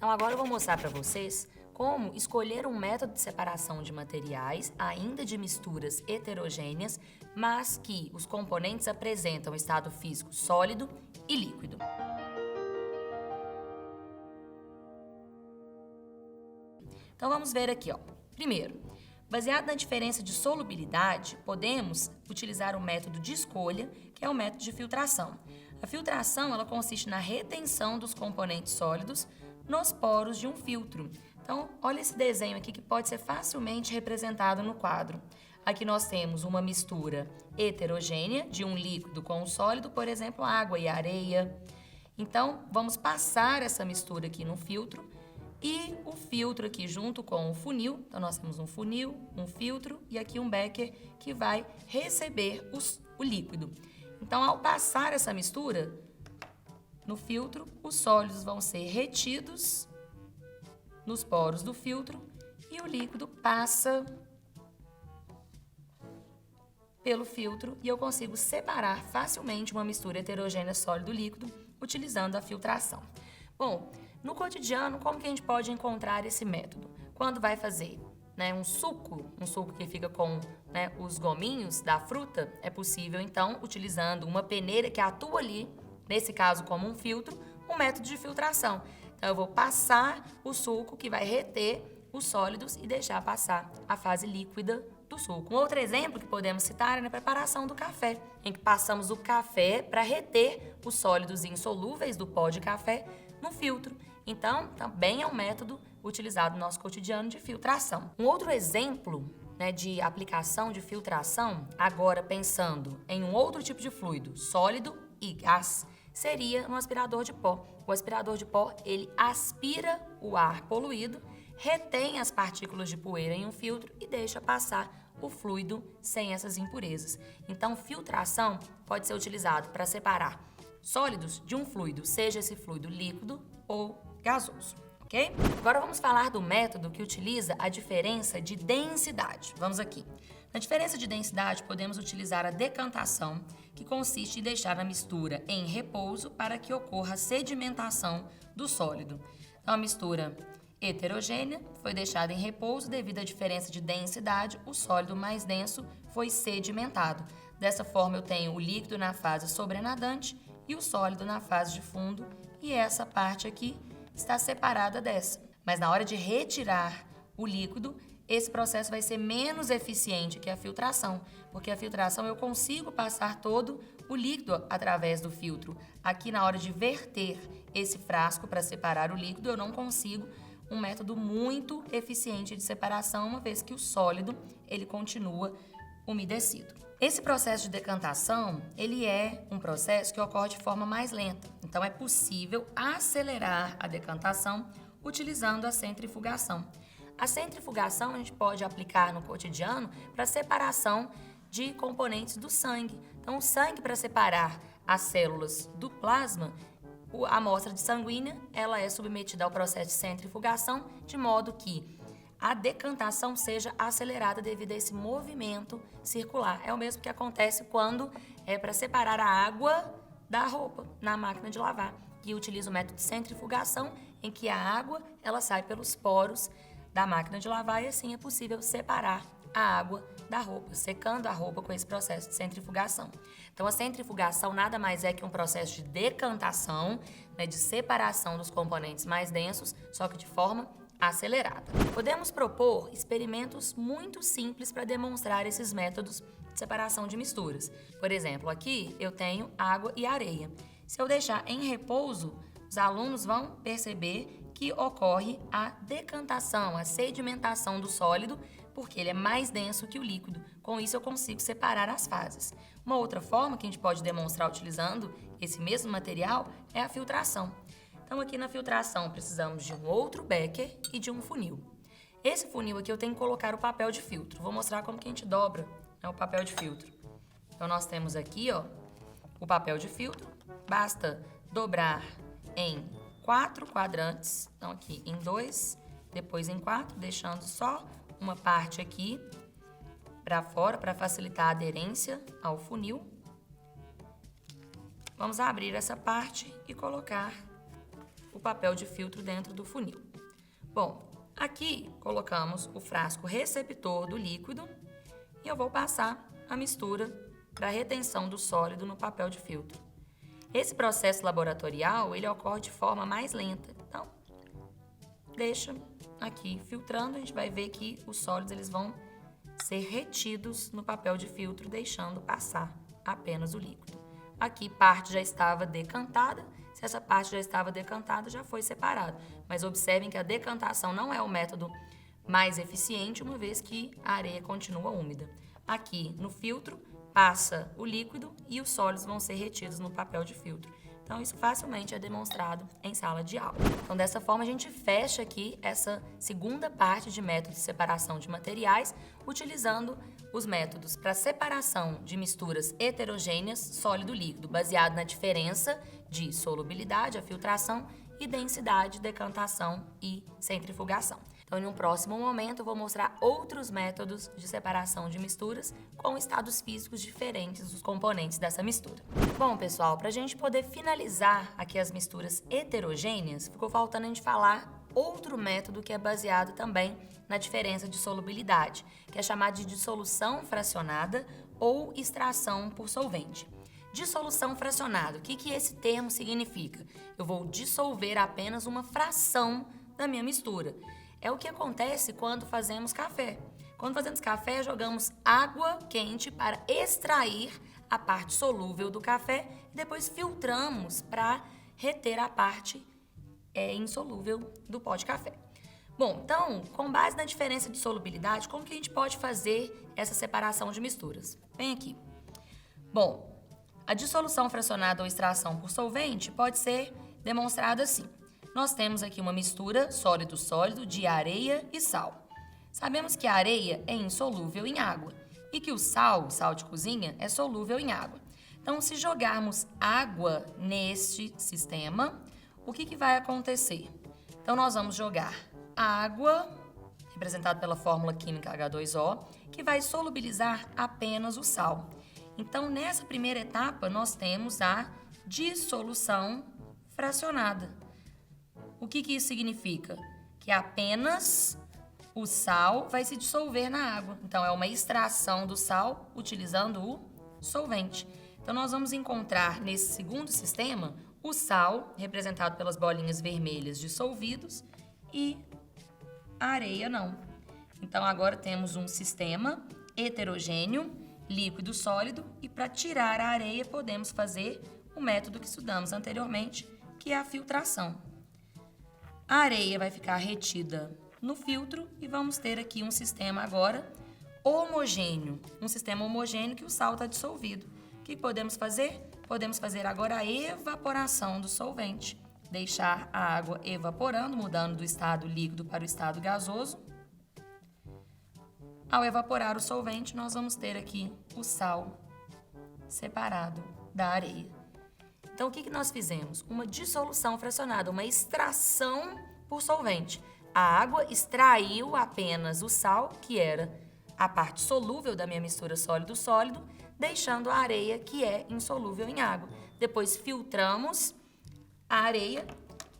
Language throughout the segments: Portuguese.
Então agora eu vou mostrar para vocês como escolher um método de separação de materiais, ainda de misturas heterogêneas, mas que os componentes apresentam estado físico sólido e líquido. Então vamos ver aqui, ó. Primeiro, baseado na diferença de solubilidade, podemos utilizar o método de escolha, que é o método de filtração. A filtração, ela consiste na retenção dos componentes sólidos nos poros de um filtro. Então, olha esse desenho aqui que pode ser facilmente representado no quadro. Aqui nós temos uma mistura heterogênea de um líquido com um sólido, por exemplo, água e areia. Então, vamos passar essa mistura aqui no filtro e o filtro aqui junto com o funil. Então, nós temos um funil, um filtro e aqui um becker que vai receber o líquido. Então, ao passar essa mistura no filtro, os sólidos vão ser retidos nos poros do filtro e o líquido passa pelo filtro e eu consigo separar facilmente uma mistura heterogênea sólido-líquido utilizando a filtração. Bom, no cotidiano, como que a gente pode encontrar esse método? Quando vai fazer um suco que fica com os gominhos da fruta, é possível então, utilizando uma peneira que atua ali, nesse caso como um filtro, um método de filtração. Então eu vou passar o suco que vai reter os sólidos e deixar passar a fase líquida do suco. Um outro exemplo que podemos citar é na preparação do café, em que passamos o café para reter os sólidos insolúveis do pó de café no filtro. Então, também é um método utilizado no nosso cotidiano de filtração. Um outro exemplo de aplicação de filtração, agora pensando em um outro tipo de fluido, sólido e gás, seria no aspirador de pó. O aspirador de pó, ele aspira o ar poluído, retém as partículas de poeira em um filtro e deixa passar o fluido sem essas impurezas. Então, filtração pode ser utilizado para separar sólidos de um fluido, seja esse fluido líquido ou gasoso, ok? Agora vamos falar do método que utiliza a diferença de densidade. Vamos aqui. Na diferença de densidade, podemos utilizar a decantação, que consiste em deixar a mistura em repouso para que ocorra a sedimentação do sólido. Então, a mistura heterogênea foi deixada em repouso devido à diferença de densidade, o sólido mais denso foi sedimentado. Dessa forma, eu tenho o líquido na fase sobrenadante e o sólido na fase de fundo, e essa parte aqui está separada dessa. Mas na hora de retirar o líquido, esse processo vai ser menos eficiente que a filtração, porque a filtração eu consigo passar todo o líquido através do filtro. Aqui, na hora de verter esse frasco para separar o líquido, eu não consigo um método muito eficiente de separação, uma vez que o sólido ele continua umedecido. Esse processo de decantação, ele é um processo que ocorre de forma mais lenta. Então, é possível acelerar a decantação utilizando a centrifugação. A centrifugação a gente pode aplicar no cotidiano para separação de componentes do sangue. Então, o sangue, para separar as células do plasma, a amostra de sanguínea, ela é submetida ao processo de centrifugação, de modo que a decantação seja acelerada devido a esse movimento circular. É o mesmo que acontece quando é para separar a água da roupa na máquina de lavar, que utiliza o método de centrifugação, em que a água ela sai pelos poros da máquina de lavar e assim é possível separar a água da roupa, secando a roupa com esse processo de centrifugação. Então, a centrifugação nada mais é que um processo de decantação, de separação dos componentes mais densos, só que de forma acelerada. Podemos propor experimentos muito simples para demonstrar esses métodos de separação de misturas. Por exemplo, aqui eu tenho água e areia. Se eu deixar em repouso, os alunos vão perceber que ocorre a decantação, a sedimentação do sólido, porque ele é mais denso que o líquido. Com isso, eu consigo separar as fases. Uma outra forma que a gente pode demonstrar utilizando esse mesmo material é a filtração. Então, aqui na filtração, precisamos de um outro becker e de um funil. Esse funil aqui eu tenho que colocar o papel de filtro. Vou mostrar como que a gente dobra o papel de filtro. Então, nós temos aqui o papel de filtro. Basta dobrar em 4 quadrantes. Então, aqui em 2, depois em 4, deixando só uma parte aqui para fora para facilitar a aderência ao funil. Vamos abrir essa parte e colocar o papel de filtro dentro do funil. Bom, aqui colocamos o frasco receptor do líquido e eu vou passar a mistura para retenção do sólido no papel de filtro. Esse processo laboratorial, ele ocorre de forma mais lenta. Então, deixa aqui filtrando, a gente vai ver que os sólidos eles vão ser retidos no papel de filtro, deixando passar apenas o líquido. Aqui parte já estava decantada, se essa parte já estava decantada, já foi separado. Mas observem que a decantação não é o método mais eficiente, uma vez que a areia continua úmida. Aqui no filtro, passa o líquido e os sólidos vão ser retidos no papel de filtro. Então, isso facilmente é demonstrado em sala de aula. Então, dessa forma, a gente fecha aqui essa segunda parte de método de separação de materiais, utilizando os métodos para separação de misturas heterogêneas, sólido-líquido, baseado na diferença de solubilidade, a filtração, e densidade, decantação e centrifugação. Então, em um próximo momento, eu vou mostrar outros métodos de separação de misturas com estados físicos diferentes dos componentes dessa mistura. Bom, pessoal, para a gente poder finalizar aqui as misturas heterogêneas, ficou faltando a gente falar outro método que é baseado também na diferença de solubilidade, que é chamado de dissolução fracionada ou extração por solvente. Dissolução fracionada, o que esse termo significa? Eu vou dissolver apenas uma fração da minha mistura. É o que acontece quando fazemos café. Quando fazemos café, jogamos água quente para extrair a parte solúvel do café e depois filtramos para reter a parte insolúvel do pó de café. Bom, então, com base na diferença de solubilidade, como que a gente pode fazer essa separação de misturas? Vem aqui. Bom, a dissolução fracionada ou extração por solvente pode ser demonstrada assim. Nós temos aqui uma mistura sólido-sólido de areia e sal. Sabemos que a areia é insolúvel em água e que o sal de cozinha, é solúvel em água. Então, se jogarmos água neste sistema, o que vai acontecer? Então, nós vamos jogar água, representada pela fórmula química H2O, que vai solubilizar apenas o sal. Então, nessa primeira etapa, nós temos a dissolução fracionada. O que isso significa? Que apenas o sal vai se dissolver na água. Então, é uma extração do sal utilizando o solvente. Então, nós vamos encontrar nesse segundo sistema o sal, representado pelas bolinhas vermelhas dissolvidos, e a areia não. Então, agora temos um sistema heterogêneo, líquido sólido, e para tirar a areia podemos fazer o método que estudamos anteriormente, que é a filtração. A areia vai ficar retida no filtro e vamos ter aqui um sistema agora homogêneo, um sistema homogêneo que o sal está dissolvido. O que podemos fazer? Podemos fazer agora a evaporação do solvente, deixar a água evaporando, mudando do estado líquido para o estado gasoso. Ao evaporar o solvente, nós vamos ter aqui o sal separado da areia. Então, o que nós fizemos? Uma dissolução fracionada, uma extração por solvente. A água extraiu apenas o sal, que era a parte solúvel da minha mistura sólido-sólido, deixando a areia, que é insolúvel em água. Depois filtramos a areia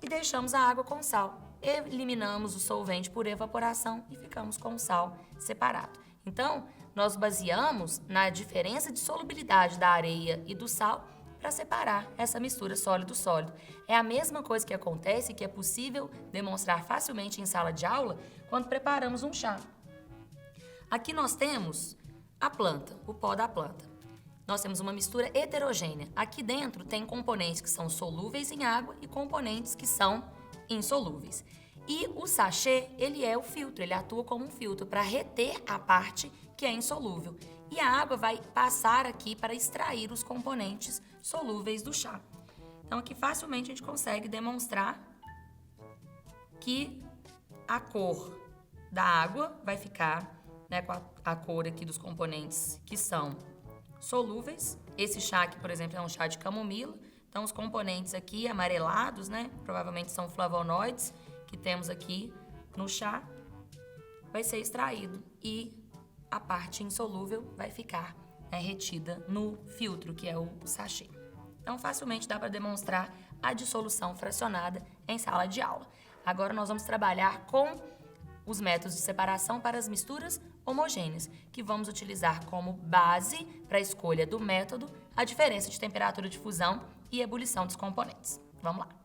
e deixamos a água com sal. Eliminamos o solvente por evaporação e ficamos com o sal separado. Então, nós baseamos na diferença de solubilidade da areia e do sal para separar essa mistura sólido-sólido. É a mesma coisa que acontece, que é possível demonstrar facilmente em sala de aula quando preparamos um chá. Aqui nós temos a planta, o pó da planta. Nós temos uma mistura heterogênea. Aqui dentro tem componentes que são solúveis em água e componentes que são insolúveis. E o sachê, ele é o filtro, ele atua como um filtro para reter a parte que é insolúvel. E a água vai passar aqui para extrair os componentes solúveis do chá. Então, aqui facilmente a gente consegue demonstrar que a cor da água vai ficar, né, com a cor aqui dos componentes que são solúveis. Esse chá aqui, por exemplo, é um chá de camomila. Então, os componentes aqui amarelados, né, provavelmente são flavonoides que temos aqui no chá, vai ser extraído e a parte insolúvel vai ficar, né, retida no filtro, que é o sachê. Então, facilmente dá para demonstrar a dissolução fracionada em sala de aula. Agora nós vamos trabalhar com os métodos de separação para as misturas homogêneas, que vamos utilizar como base para a escolha do método a diferença de temperatura de fusão e ebulição dos componentes. Vamos lá.